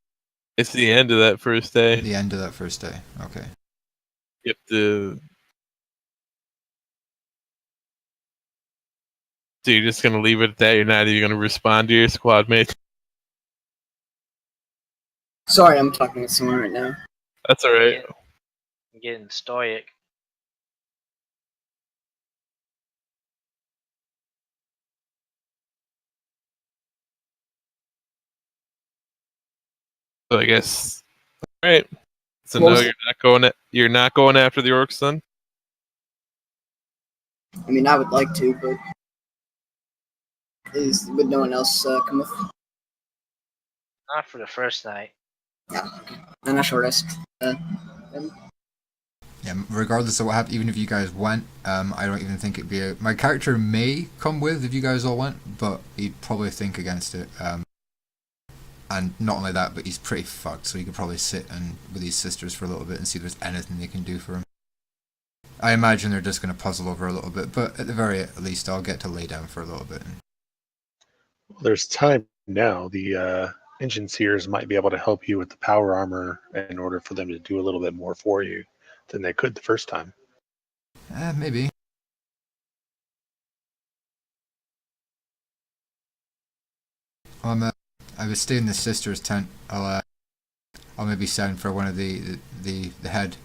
It's the end of that first day. The end of that first day. Okay. You have to. So you're just gonna leave it at that? You're not even gonna respond to your squad mates? Sorry, I'm talking to someone right now. That's all right. I'm getting stoic. So I guess. All right. So What no, was you're it? not going. You're not going after the orcs then. I mean, I would like to, but would no one else come with? Not for the first night. Yeah, okay. Then I shall rest. And Yeah, regardless of what happened, even if you guys went, I don't even think it'd be my character may come with if you guys all went, but he'd probably think against it. And not only that, but he's pretty fucked, so he could probably sit and with his sisters for a little bit and see if there's anything they can do for him. I imagine they're just going to puzzle over a little bit, but at the very least, I'll get to lay down for a little bit. Well, there's time now. The engine seers might be able to help you with the power armor in order for them to do a little bit more for you than they could the first time. Maybe. I was staying in the sister's tent. I'll maybe send for one of the head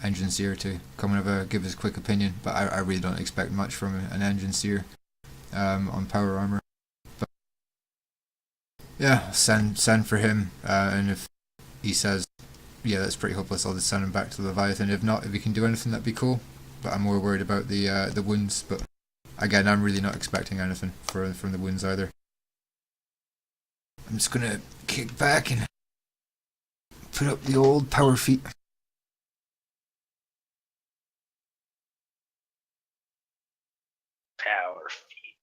engine seer to come and give his quick opinion. But I really don't expect much from an engine seer on power armor. But yeah, send for him, and if he says, yeah, that's pretty hopeless, I'll just send him back to Leviathan. If not, if he can do anything, that'd be cool. But I'm more worried about the wounds. But again, I'm really not expecting anything from the wounds either. I'm just gonna kick back and put up the old power feet. Power feet.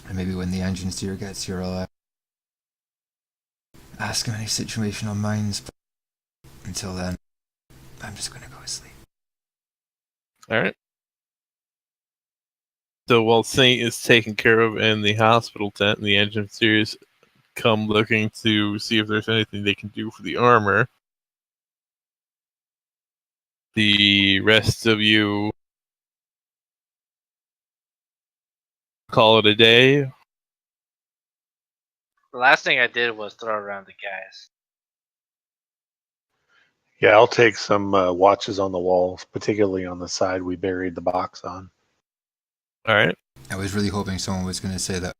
And maybe when the engine steer gets here, I'll ask him any situational minds. But until then, I'm just gonna go to sleep. Alright. So while Saint is taken care of in the hospital tent and the engine steers come looking to see if there's anything they can do for the armor, the rest of you call it a day. The last thing I did was throw around the guys. Yeah, I'll take some watches on the walls, particularly on the side we buried the box on. Alright. I was really hoping someone was gonna say that.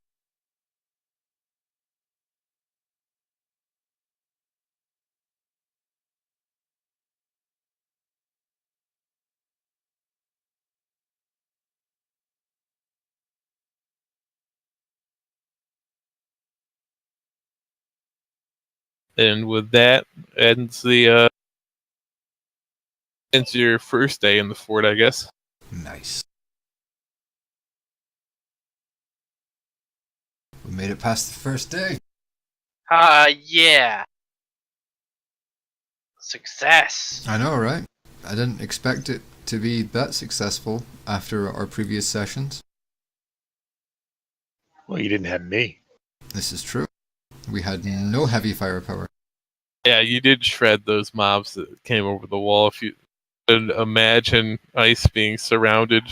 And with that ends the ends your first day in the fort, I guess. Nice. We made it past the first day. Yeah. Success. I know, right? I didn't expect it to be that successful after our previous sessions. Well, you didn't have me. This is true. We had no heavy firepower. Yeah, you did shred those mobs that came over the wall. If you could imagine ice being surrounded.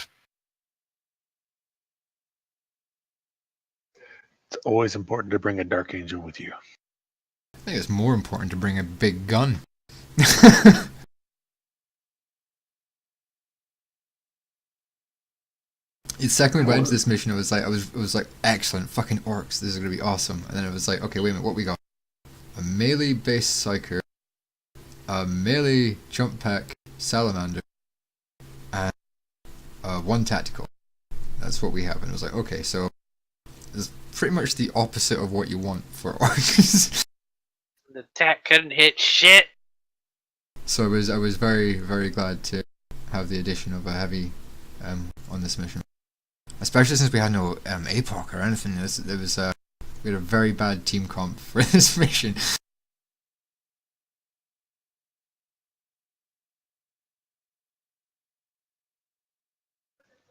It's always important to bring a Dark Angel with you. I think it's more important to bring a big gun. It's second we went into this mission, it was like excellent, fucking orcs, this is gonna be awesome. And then it was like, okay, wait a minute, what we got? A melee base psyker, a melee jump pack salamander, and one tactical. That's what we have. And it was like, okay, so it's pretty much the opposite of what you want for orcs. The tech couldn't hit shit. So I was very, very glad to have the addition of a heavy on this mission. Especially since we had no APOC or anything. We had a very bad team comp for this mission.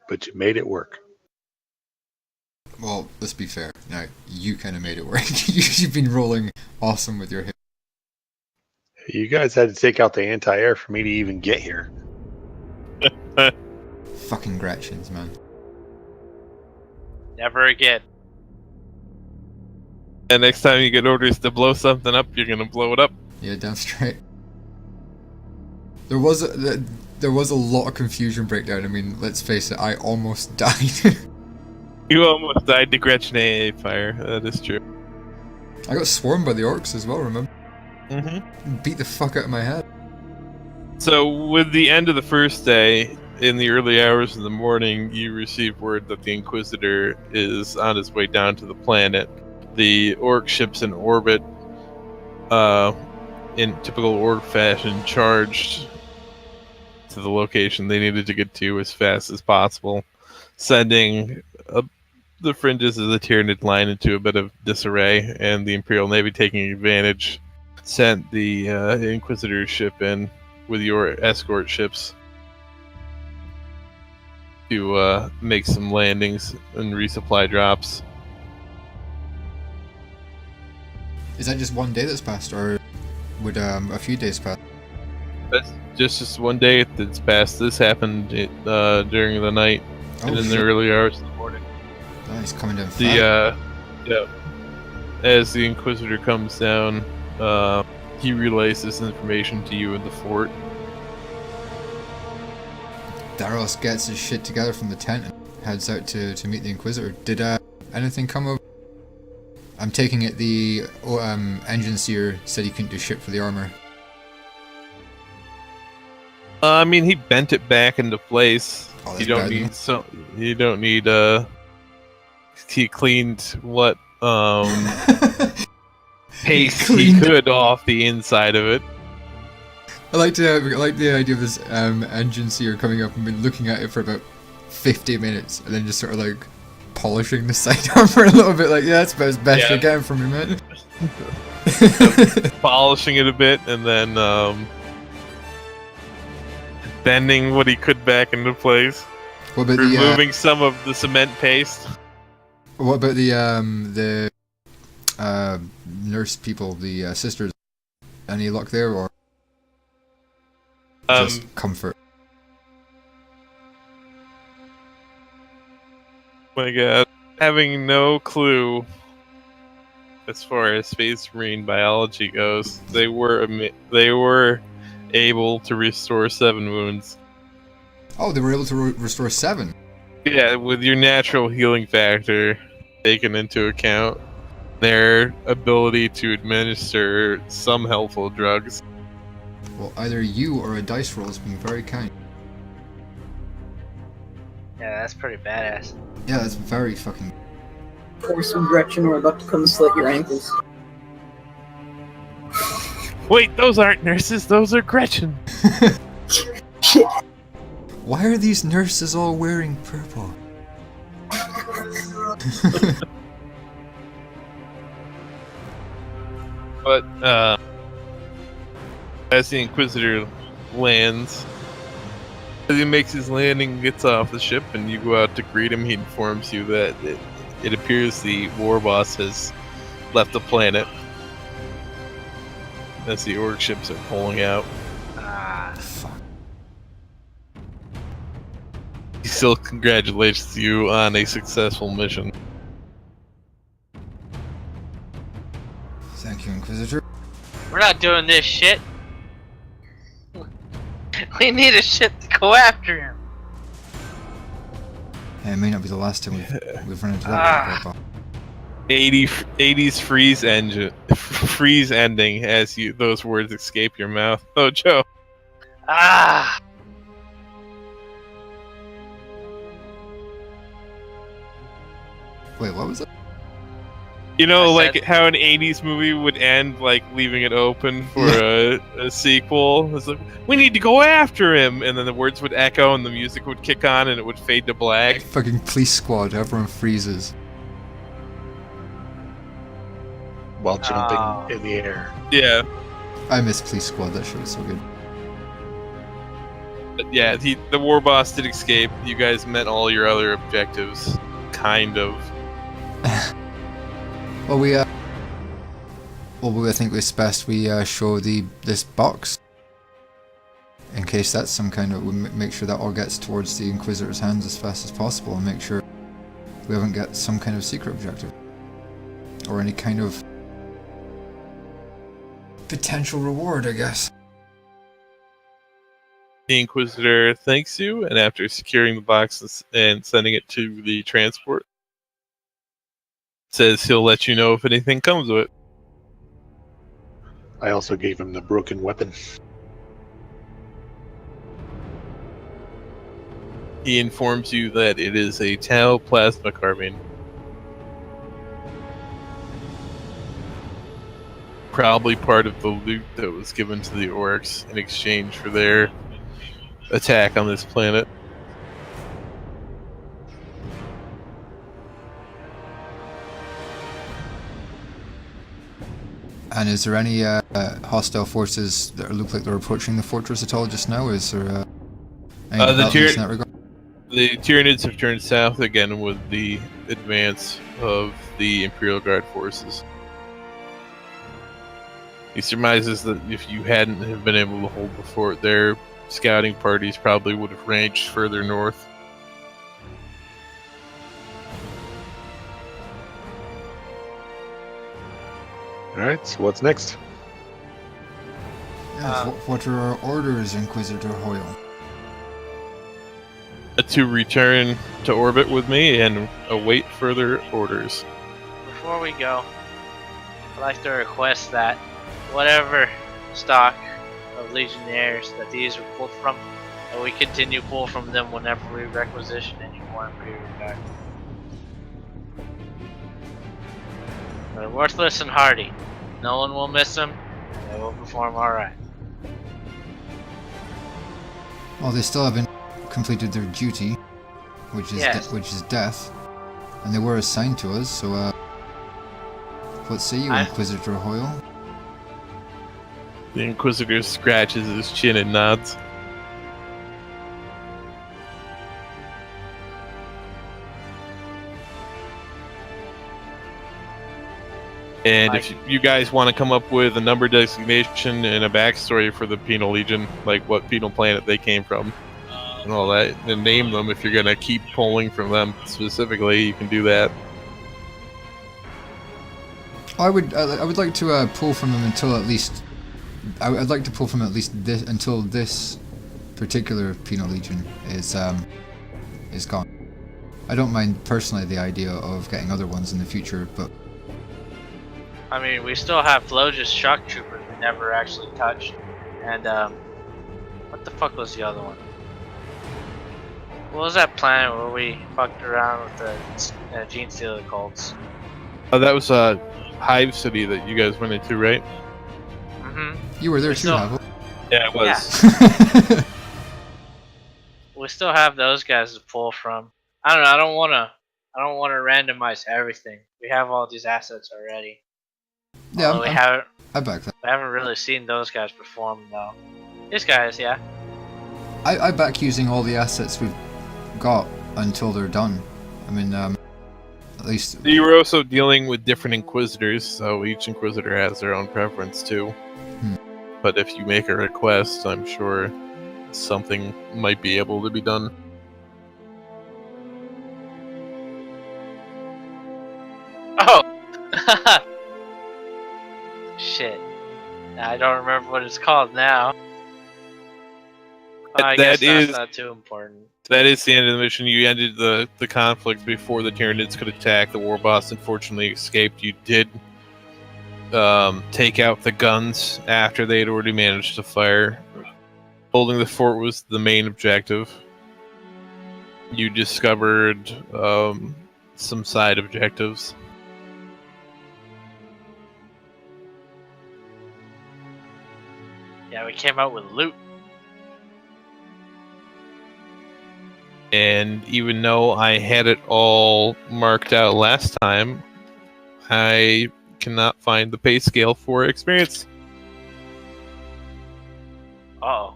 But you made it work. Well, let's be fair. Now, you kind of made it work. You've been rolling awesome with your hit. You guys had to take out the anti-air for me to even get here. Fucking Gretchens, man. Never again. And next time you get orders to blow something up, you're gonna blow it up. Yeah, damn straight. There was a lot of confusion breakdown. I mean, let's face it, I almost died. You almost died to Gretchen AA fire. That is true. I got swarmed by the orcs as well, remember? Mm-hmm. Beat the fuck out of my head. So, with the end of the first day, in the early hours of the morning, you receive word that the Inquisitor is on his way down to the planet. The orc ship's in orbit, in typical orc fashion, charged to the location they needed to get to as fast as possible, sending the fringes of the Tyranid line into a bit of disarray, and the Imperial Navy, taking advantage, sent the Inquisitor ship in with your escort ships to make some landings and resupply drops. Is that just one day that's passed, or would a few days pass? That's just one day that's passed. This happened during the night and in the early hours of the morning. Nice, coming down fast. As the Inquisitor comes down, he relays this information to you in the fort. Daros gets his shit together from the tent and heads out to meet the Inquisitor. Did anything come of? I'm taking it the engine seer said he couldn't do shit for the armor. I mean, he bent it back into place. Oh, You don't need he cleaned what paste he could off the inside of it. I like the idea of this engine seer coming up and been looking at it for about 50 minutes and then just sort of like polishing the sidearm for a little bit. Like, yeah, that's about as best you're getting from me, man. Polishing it a bit, and then bending what he could back into place. What about removing some of the cement paste? What about the nurse people, the sisters? Any luck there, or just comfort? My God, having no clue as far as Space Marine biology goes, they were able to restore 7 wounds. Oh, they were able to restore 7. Yeah, with your natural healing factor taken into account, their ability to administer some helpful drugs. Well, either you or a dice roll has been very kind. Yeah, that's pretty badass. Yeah, that's very fucking... Force and Gretchen are about to come slit your ankles. Wait, those aren't nurses, those are Gretchen. Shit. Why are these nurses all wearing purple? But, as the Inquisitor lands, as he makes his landing, gets off the ship, and you go out to greet him, he informs you that it appears the war boss has left the planet as the orc ships are pulling out. Ah, Fuck. He still congratulates you on a successful mission. Thank you, Inquisitor. we're not doing this shit. We need a ship to go after him. Yeah, it may not be the last time we've run into that. 80s freeze ending as those words escape your mouth. Oh, Joe. Ah, Wait, what was it? You know, I like said- how an 80s movie would end, like leaving it open for a sequel. It's like, we need to go after him, and then the words would echo, and the music would kick on, and it would fade to black. Fucking police squad, everyone freezes. While jumping Oh. in the air. Yeah, I miss police squad, that show was so good. but yeah. The war boss did escape. You guys met all your other objectives, kind of. Well, I think it's best we show this box. In case that's some kind of... We make sure that all gets towards the Inquisitor's hands as fast as possible, and make sure we haven't got some kind of secret objective. Or any kind of potential reward, I guess. The Inquisitor thanks you, and after securing the box and sending it to the transport, says he'll let you know if anything comes of it. I also gave him the broken weapon. He informs you that it is a Tau plasma carbine. Probably part of the loot that was given to the orcs in exchange for their attack on this planet. And is there any hostile forces that look like they're approaching the fortress at all just now? Is there any developments in that regard? The Tyranids have turned south again with the advance of the Imperial Guard forces. He surmises that if you hadn't have been able to hold the fort, their scouting parties probably would have ranged further north. Alright, so what's next? Yes, what are our orders, Inquisitor Hoyle? To return to orbit with me and await further orders. before we go, I'd like to request that whatever stock of Legionnaires that these were pulled from, that we continue pull from them whenever we requisition any more Imperial Guard. They're worthless and hardy. No one will miss them, and they will perform alright. Well, they still haven't completed their duty, which is Yes. which is death. and they were assigned to us, so what say you, Inquisitor Hoyle? The Inquisitor scratches his chin and nods. And if you guys want to come up with a number designation and a backstory for the Penal Legion, like what penal planet they came from, and all that, and name them, if you're gonna keep pulling from them specifically, you can do that. I would like to pull from them until at least. I'd like to pull from at least this until this particular Penal Legion is gone. I don't mind personally the idea of getting other ones in the future, but. I mean, we still have Floja's shock troopers we never actually touched. And, what the fuck was the other one? What was that planet where we fucked around with the gene stealer cults? Oh, that was Hive City that you guys went into, right? Mm-hmm. You were there too, Havel. Yeah, it was. Yeah. We still have those guys to pull from. I don't know, I don't wanna randomize everything. We have all these assets already. Yeah, I back that. We haven't really seen those guys perform though. These guys, yeah. I back using all the assets we've got until they're done. I mean, at least. You were also dealing with different Inquisitors, so each Inquisitor has their own preference too. But if you make a request, I'm sure something might be able to be done. Oh! Shit. I don't remember what it's called now. I guess that's not too important. That is the end of the mission. You ended the conflict before the Tyranids could attack. The war boss unfortunately escaped. You did take out the guns after they had already managed to fire. Holding the fort was the main objective. You discovered some side objectives. Yeah, we came out with loot. And even though I had it all marked out last time, I cannot find the pay scale for experience. Uh-oh.